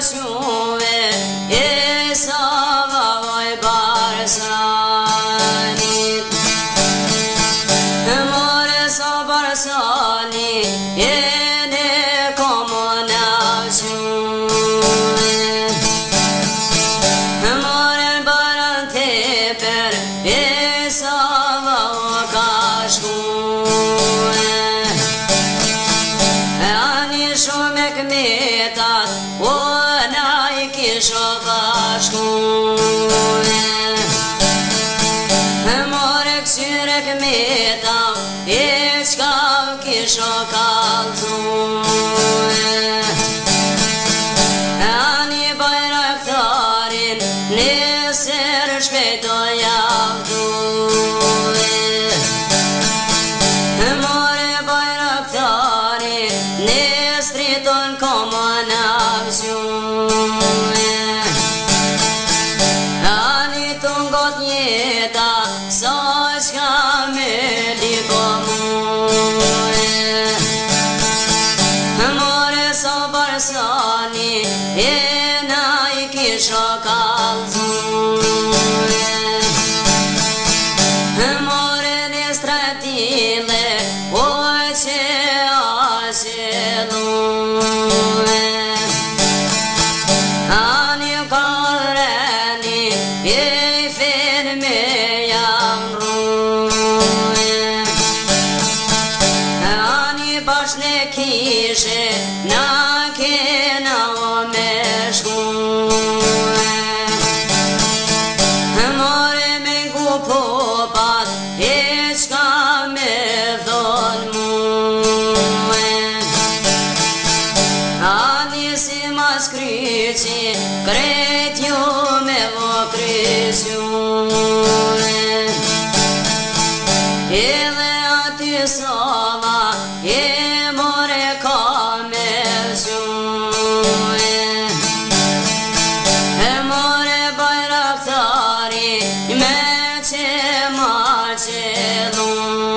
shuve e sa vavoj barsanit more sa barsani e ne komona shuve more baran teper e sa vavoj kashkuve ani shumë këmetat o na i kisho bashkuve more kësyre këmetav e qka kisho kalzue ani bajraktarin nesër shpeto javdue more bajraktarin nestriton komonav zhue ani tungot jeta sa qka me lipo mue more sa barsani e na i kisho kalzue more nestratile o që ashelue ani kalreni e ferme jam rue ani bashne kishe na kena o me shkue more me ngu popat e qka me dhon mue ani si mas kryqi kret ju me vo kryqjue edhe aty sova e more ka me zhue more bajraktari me që ma qelue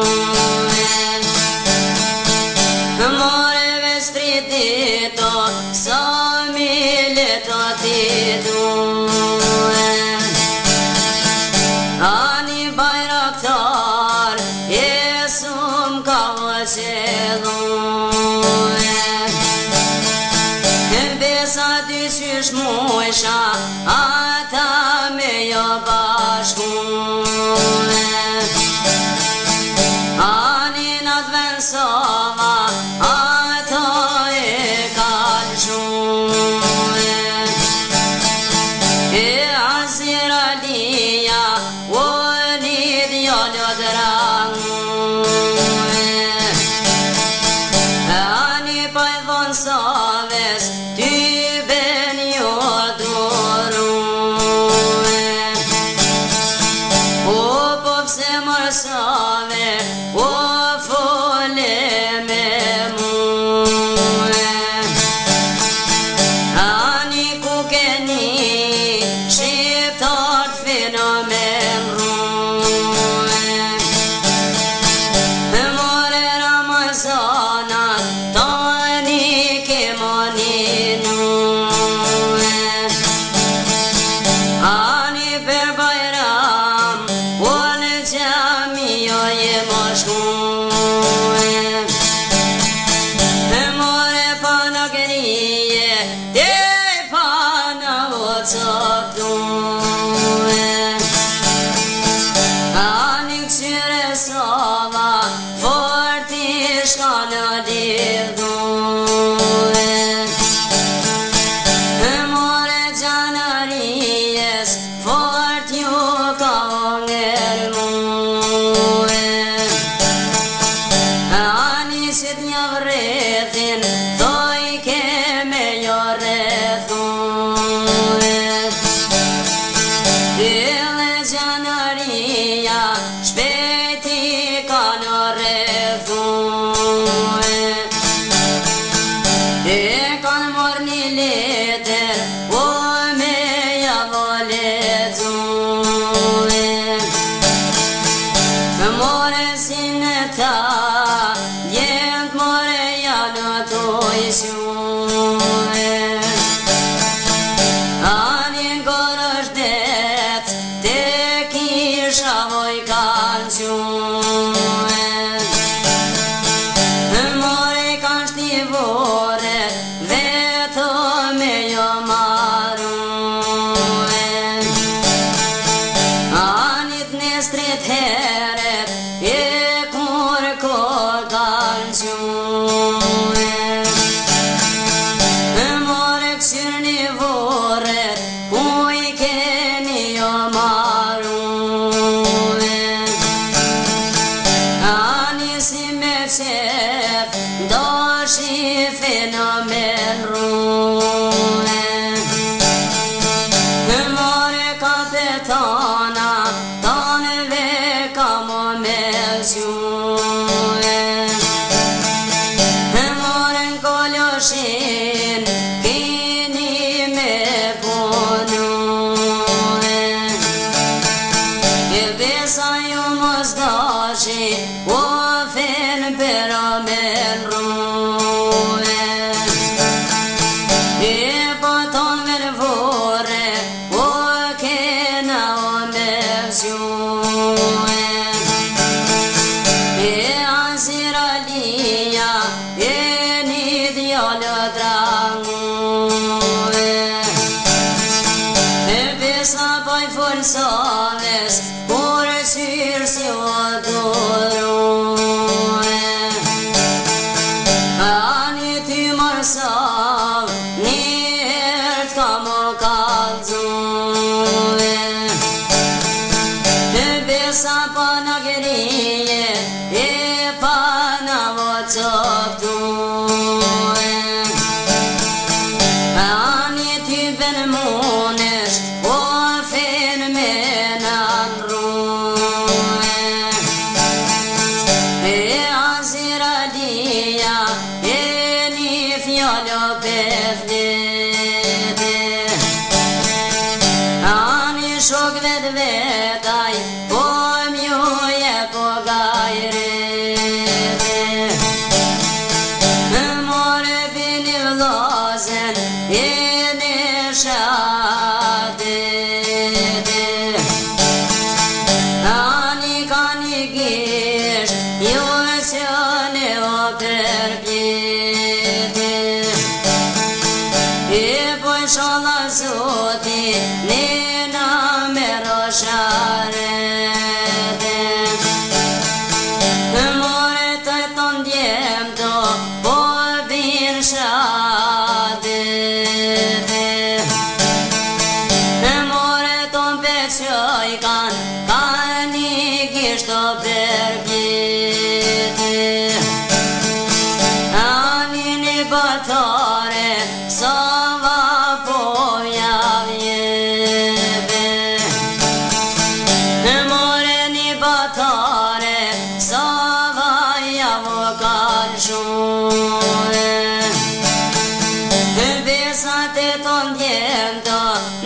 more vestridito sa mileto ti due ani bajraktar e sum ka qelue besa dy qysh mujsha ata me jo bashkue ani nat ven sova ata e kalshue e aziralia o lidhjo lodrangue ani pa i dhon saves ty ben jo durue o po pse marsave o fole me mue ani ku keni shqiptar fenomen rue more ramazanat tani kemoni nue ani per bajram o në gjami jo je mashkue more panagërije te pana o coptue ani kësyre sova forti shka në lidhue more gjanarijes fort ju ka ngermue ani sit një vrethin thoj ke me jo rethue edhe gjanaria shpeti ka në rethue e kanë mor një letër o me javo lezue more si në ta jend more janë to i shue kësyrë një vorët, ku I keni jo marrue. Ani si me qef, do shifin o me rrue. More kapetana, tanëve ka mo me zhue. More në koloshin, kini me punue. E besa ju mos dashi, o fen pero me rrue. E po ton me rvore, o kena o me zhue. E azira linja, e një djallë drangue. E besa poj folsaves, kur qyrë si o durue. Ani ty marsav, njërt ka mo kalzue. E besa pa në gërije, e pa në vocoptue. Ani ty ben munesh, o fen me në rrue. E azira lija, e një fjallë pefdete. Ani shok vetaj, po mjuje po gajrete. More bini vlazen, e një shadete. Ani ka një gisht, ju që në o përpjete. E po shola zoti, nena me rosharete. More të ton djem do, po bin shadete. More ton peqoj ka një gisht o përpjete. Ani një batare, sa va po javjeve. More një batare, sa va javo kalshue. Besat e ton djemto,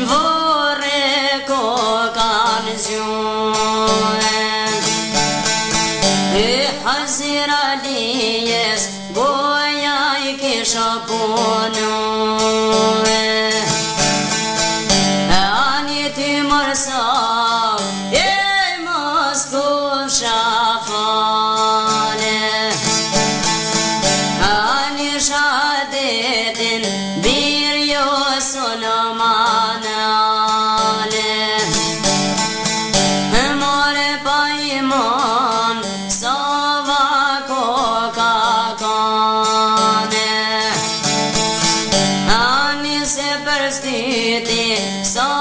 vorre ko kanë zhue. E hazira lijes, goja I kisha punue. Ani ty mërsav, e mos kusha fale. Ani shadetin, bir jo sono manale. More pa iman, sa va koka kane. Ani se përstyti, sa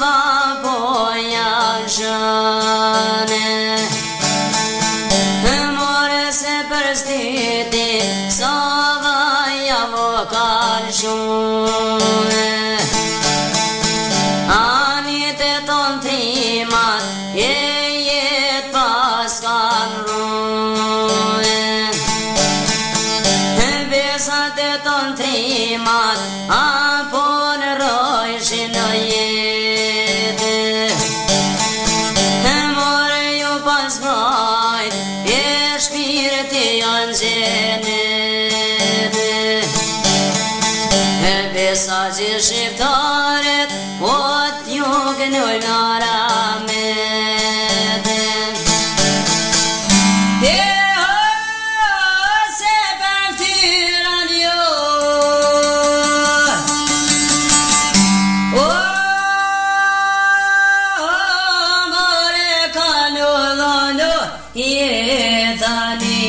va poja shane. More se përstyti, sa va javo kalshue. Ani te ton trimat, e jet pas kan rrue. Besat e ton trimat, apo në rojshin në jete. More ju pas vajt, e shpirti janë gjenete. Besa që shqiptaret, o t'ju gënuj nga ramete. E se për ftyran jo, o more ka në dhano, jetani